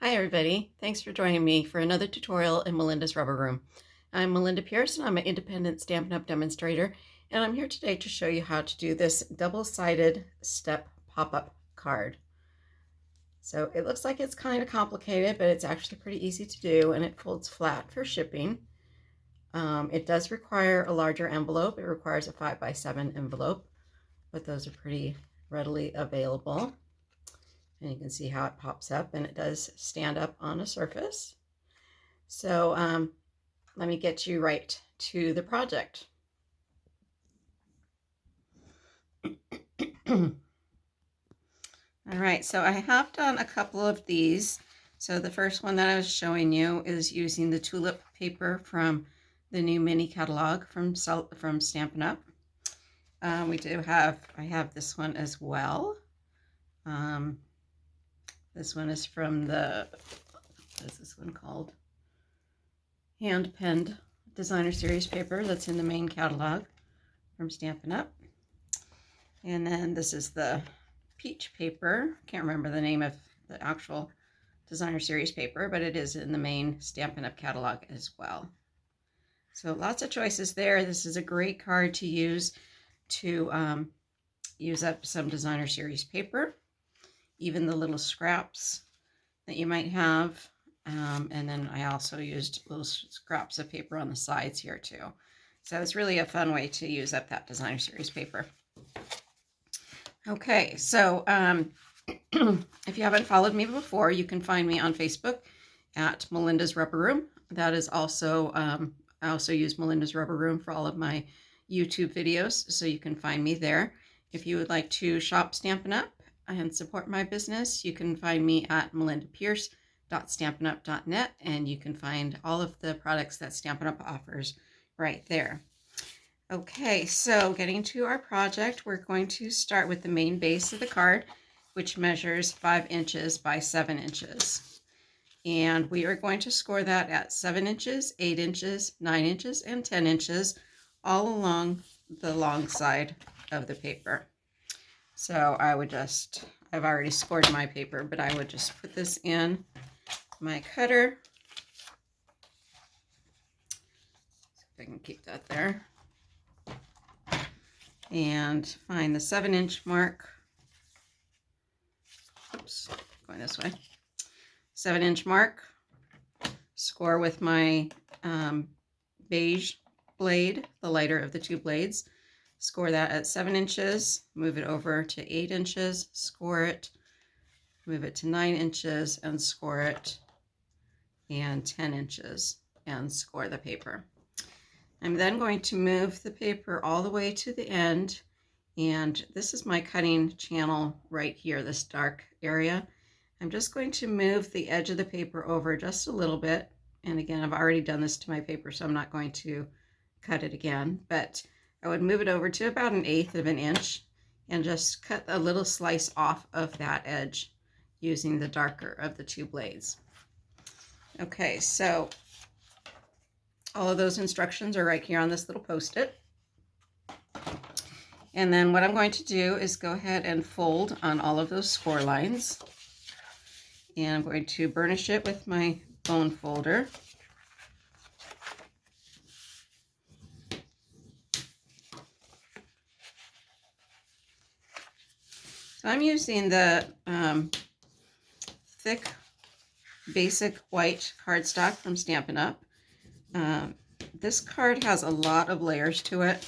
Hi everybody, thanks for joining me for another tutorial in Melinda's Rubber Room. I'm Melinda Pierce and I'm an independent Stampin' Up! Demonstrator, and I'm here today to show you how to do this double-sided step pop-up card. So it looks like it's kind of complicated, but it's actually pretty easy to do, and it folds flat for shipping. It does require a larger envelope. It requires a 5x7 envelope, but those are pretty readily available. And you can see how it pops up, and it does stand up on a surface. So let me get you right to the project. All right, so I have done a couple of these. So the first one that I was showing you is using the tulip paper from the new mini catalog from Stampin' Up. I have this one as well. This one is from the, what is this one called? Hand-penned designer series paper that's in the main catalog from Stampin' Up. And then this is the peach paper. Can't remember the name of the actual designer series paper, but it is in the main Stampin' Up! Catalog as well. So lots of choices there. This is a great card to use use up some designer series paper, even the little scraps that you might have. And then I also used little scraps of paper on the sides here too. So it's really a fun way to use up that designer series paper. Okay, so if you haven't followed me before, you can find me on Facebook at Melinda's Rubber Room. That is also, I also use Melinda's Rubber Room for all of my YouTube videos, so you can find me there. If you would like to shop Stampin' Up! And support my business, you can find me at melindapierce.stampinup.net, and you can find all of the products that Stampin' Up! Offers right there. Okay, so getting to our project, we're going to start with the main base of the card, which measures 5 inches by 7 inches. And we are going to score that at 7 inches, 8 inches, 9 inches, and 10 inches, all along the long side of the paper. So I've already scored my paper, but I would just put this in my cutter. See if I can keep that there. And find the 7-inch mark. Oops, going this way. 7-inch mark. Score with my beige blade, the lighter of the two blades. Score that at 7 inches, move it over to 8 inches, score it, move it to 9 inches, and score it, and 10 inches, and score the paper. I'm then going to move the paper all the way to the end, and this is my cutting channel right here, this dark area. I'm just going to move the edge of the paper over just a little bit, and again, I've already done this to my paper, so I'm not going to cut it again, but I would move it over to about 1/8 of an inch and just cut a little slice off of that edge using the darker of the two blades. Okay, so all of those instructions are right here on this little post-it. And then what I'm going to do is go ahead and fold on all of those score lines. And I'm going to burnish it with my bone folder. I'm using the thick basic white cardstock from Stampin' Up. This card has a lot of layers to it,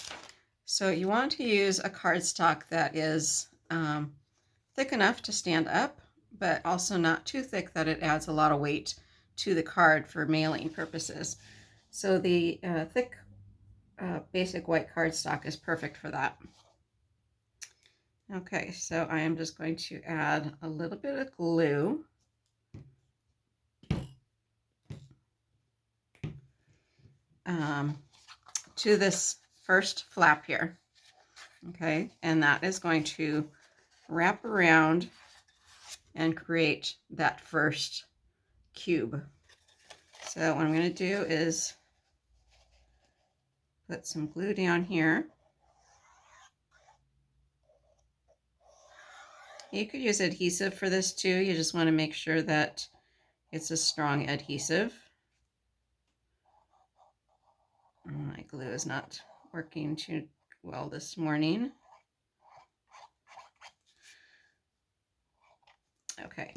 so you want to use a cardstock that is thick enough to stand up, but also not too thick that it adds a lot of weight to the card for mailing purposes. So the thick basic white cardstock is perfect for that. Okay, so I am just going to add a little bit of glue. To this first flap here. Okay, and that is going to wrap around and create that first cube. So what I'm going to do is put some glue down here. You could use adhesive for this too. You just want to make sure that It's a strong adhesive. My glue is not working too well this morning. Okay,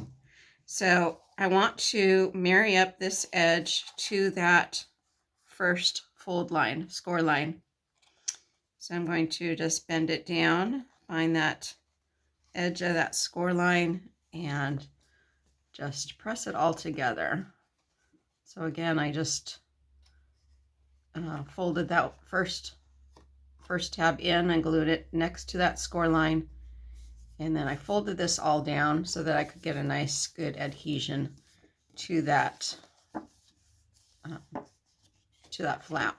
so I want to marry up this edge to that first fold line, score line. So I'm going to just bend it down, find that edge of that score line, and just press it all together. So again, I just folded that first tab in and glued it next to that score line, and then I folded this all down so that I could get a nice good adhesion to that flap.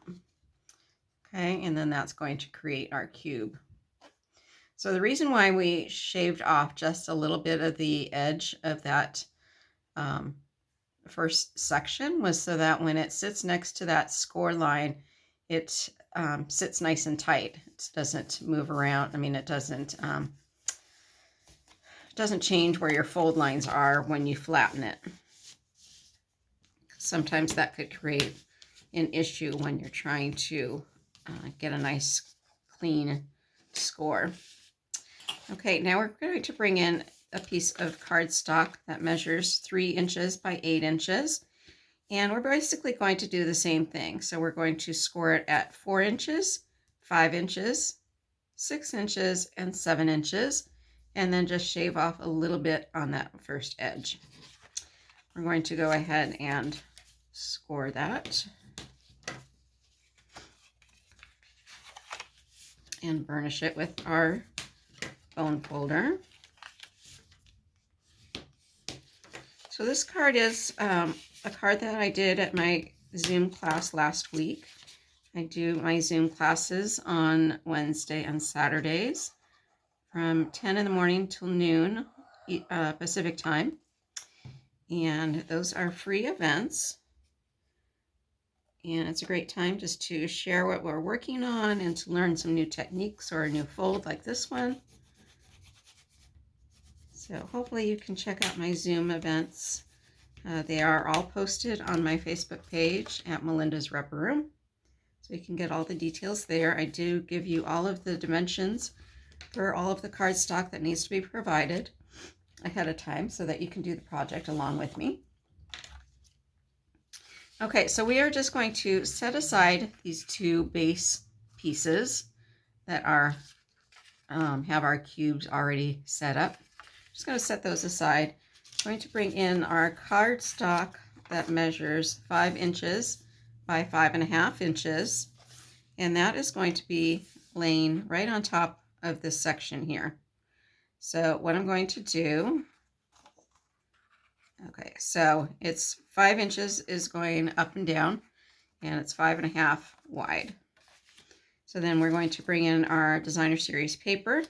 Okay, and then that's going to create our cube. So the reason why we shaved off just a little bit of the edge of that first section was so that when it sits next to that score line, it sits nice and tight. It doesn't move around. I mean, it doesn't change where your fold lines are when you flatten it. Sometimes that could create an issue when you're trying to get a nice clean score. Okay, now we're going to bring in a piece of cardstock that measures 3 inches by 8 inches. And we're basically going to do the same thing. So we're going to score it at 4 inches, 5 inches, 6 inches, and 7 inches, and then just shave off a little bit on that first edge. We're going to go ahead and score that and burnish it with our bone folder. So this card is a card that I did at my Zoom class last week. I do my Zoom classes on Wednesday and Saturdays from 10 in the morning till noon Pacific time. And those are free events. And it's a great time just to share what we're working on and to learn some new techniques or a new fold like this one. So hopefully you can check out my Zoom events. They are all posted on my Facebook page at Melinda's Rep Room. So you can get all the details there. I do give you all of the dimensions for all of the cardstock that needs to be provided ahead of time so that you can do the project along with me. Okay, so we are just going to set aside these 2 base pieces that are have our cubes already set up. Just going to set those aside. I'm going to bring in our cardstock that measures 5 inches by 5.5 inches, and that is going to be laying right on top of this section here. So what I'm going to do, okay, so it's 5 inches is going up and down, and it's 5.5 wide. So then we're going to bring in our designer series paper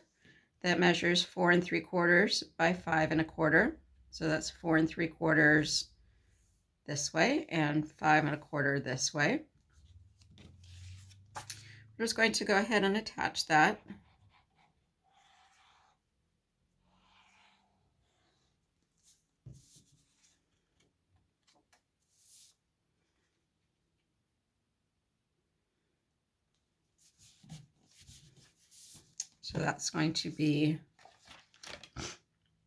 that measures 4 3/4 by 5 1/4. So that's 4 3/4 this way and 5 1/4 this way. We're just going to go ahead and attach that. So that's going to be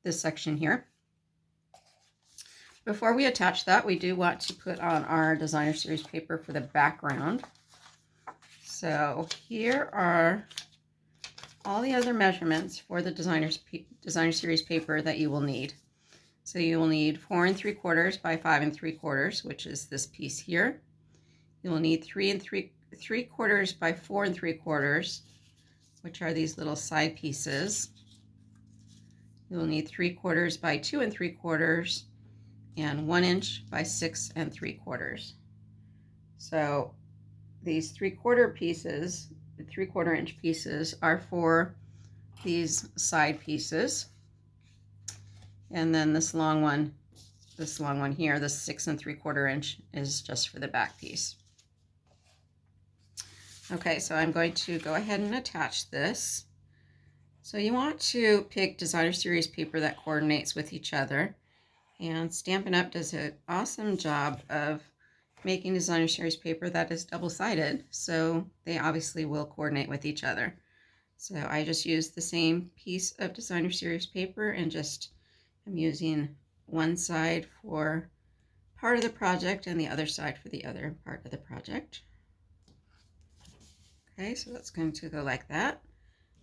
this section here. Before we attach that, we do want to put on our designer series paper for the background. So here are all the other measurements for the designer series paper that you will need. So you will need 4 3/4 by 5 3/4, which is this piece here. You will need 3 3/4 by 4 3/4, which are these little side pieces. You will need 3/4 by 2 3/4 and 1 inch by 6 3/4. So these 3/4 pieces, the 3/4 inch pieces, are for these side pieces. And then this long one here, this 6 3/4 inch, is just for the back piece. Okay, so I'm going to go ahead and attach this. So you want to pick designer series paper that coordinates with each other. And Stampin' Up! Does an awesome job of making designer series paper that is double-sided, so they obviously will coordinate with each other. So I just used the same piece of designer series paper and just I'm using one side for part of the project and the other side for the other part of the project. Okay, so that's going to go like that.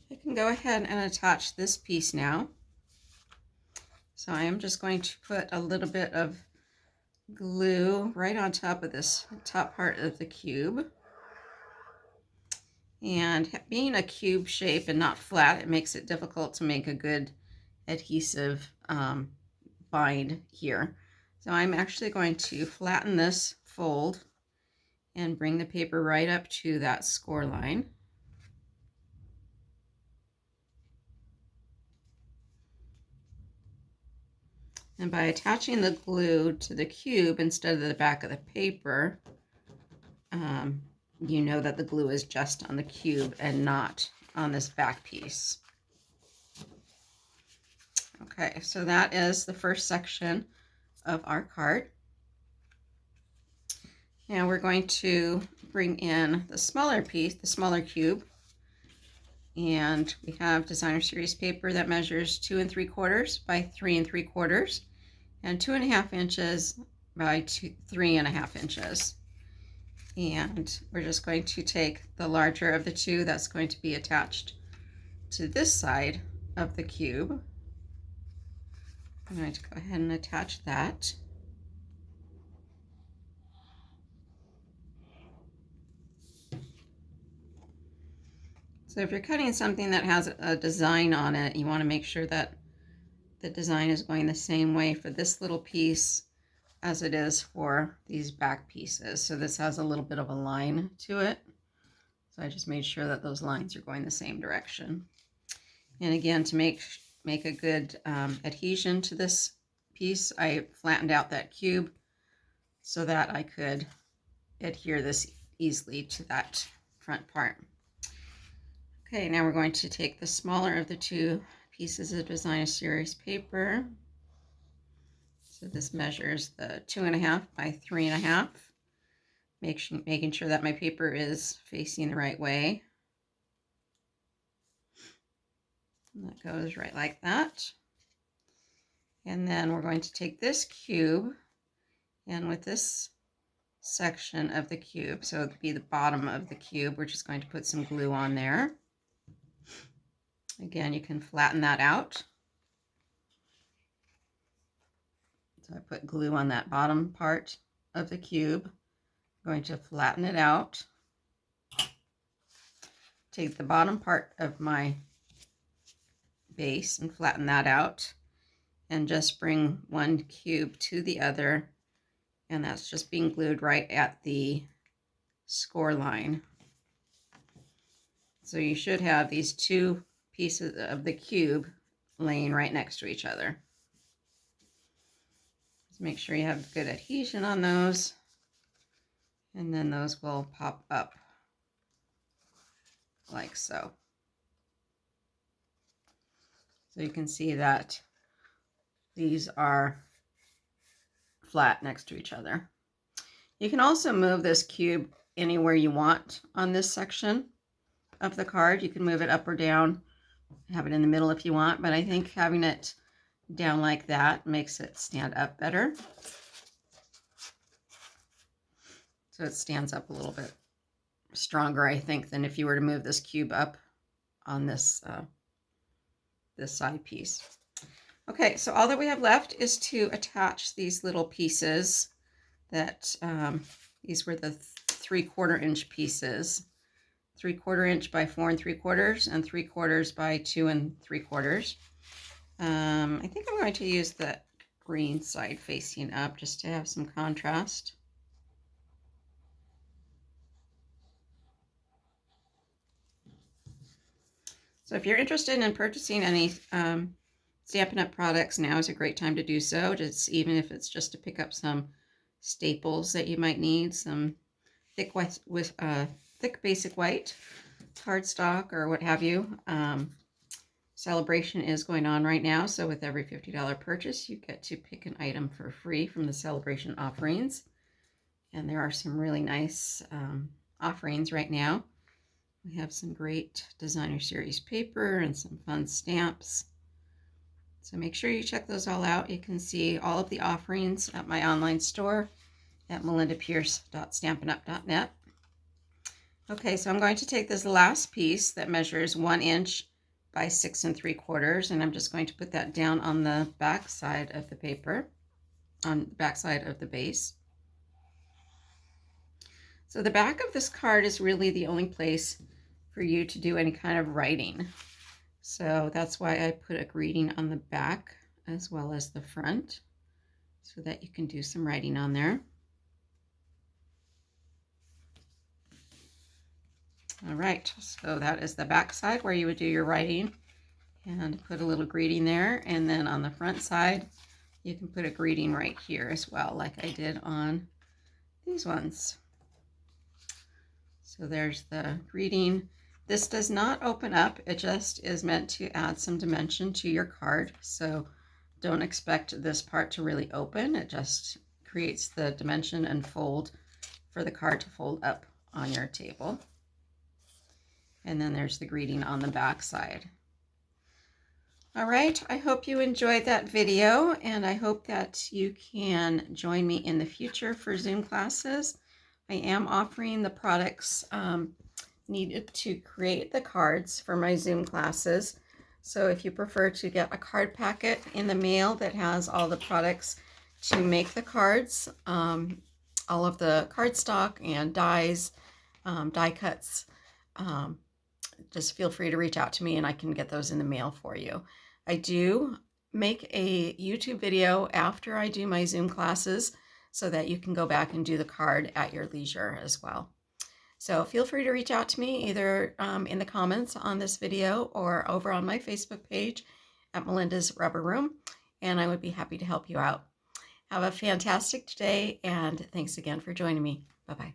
I can go ahead and attach this piece now. So I am just going to put a little bit of glue right on top of this top part of the cube. And being a cube shape and not flat, it makes it difficult to make a good adhesive bind here. So I'm actually going to flatten this fold and bring the paper right up to that score line. And by attaching the glue to the cube instead of the back of the paper, you know that the glue is just on the cube and not on this back piece. Okay, so that is the first section of our card. Now we're going to bring in the smaller piece, the smaller cube. And we have designer series paper that measures 2 3/4 by 3 3/4 and 2.5 inches by 3.5 inches. And we're just going to take the larger of the two that's going to be attached to this side of the cube. I'm going to go ahead and attach that. So if you're cutting something that has a design on it, you want to make sure that the design is going the same way for this little piece as it is for these back pieces. So this has a little bit of a line to it. So I just made sure that those lines are going the same direction. And again, to make a good adhesion to this piece, I flattened out that cube so that I could adhere this easily to that front part. Okay, now we're going to take the smaller of the two pieces of designer series paper. So this measures the 2.5 by 3.5. Making sure that my paper is facing the right way. And that goes right like that. And then we're going to take this cube and with this section of the cube, so it'll be the bottom of the cube, we're just going to put some glue on there. Again, you can flatten that out. So I put glue on that bottom part of the cube. I'm going to flatten it out. Take the bottom part of my base and flatten that out. And just bring one cube to the other. And that's just being glued right at the score line. So you should have these two pieces of the cube laying right next to each other. Just make sure you have good adhesion on those, and then those will pop up like so. So you can see that these are flat next to each other. You can also move this cube anywhere you want on this section of the card. You can move it up or down, have it in the middle if you want, but I think having it down like that makes it stand up better. So it stands up a little bit stronger, I think, than if you were to move this cube up on this this side piece. Okay, so all that we have left is to attach these little pieces that these were the 3/4 inch pieces. 3/4 inch by 4 3/4 and 3/4 by 2 3/4. I think I'm going to use the green side facing up just to have some contrast. So if you're interested in purchasing any Stampin' Up! Products, now is a great time to do so, just even if it's just to pick up some staples that you might need, some thick basic white cardstock or what have you. celebration is going on right now, so with every $50 purchase, you get to pick an item for free from the celebration offerings. And there are some really nice offerings right now. We have some great designer series paper and some fun stamps. So make sure you check those all out. You can see all of the offerings at my online store at melindapierce.stampinup.net. Okay, so I'm going to take this last piece that measures 1 inch by 6 3/4, and I'm just going to put that down on the back side of the paper, on the back side of the base. So the back of this card is really the only place for you to do any kind of writing. So that's why I put a greeting on the back as well as the front, so that you can do some writing on there. All right, so that is the back side where you would do your writing and put a little greeting there. And then on the front side, you can put a greeting right here as well, like I did on these ones. So there's the greeting. This does not open up. It just is meant to add some dimension to your card. So don't expect this part to really open. It just creates the dimension and fold for the card to fold up on your table. And then there's the greeting on the back side. All right, I hope you enjoyed that video, and I hope that you can join me in the future for Zoom classes. I am offering the products needed to create the cards for my Zoom classes. So if you prefer to get a card packet in the mail that has all the products to make the cards, all of the cardstock and dies, die cuts, just feel free to reach out to me and I can get those in the mail for you. I do make a YouTube video after I do my Zoom classes so that you can go back and do the card at your leisure as well. So feel free to reach out to me either in the comments on this video or over on my Facebook page at Melinda's Rubber Room, and I would be happy to help you out. Have a fantastic day, and thanks again for joining me. Bye-bye.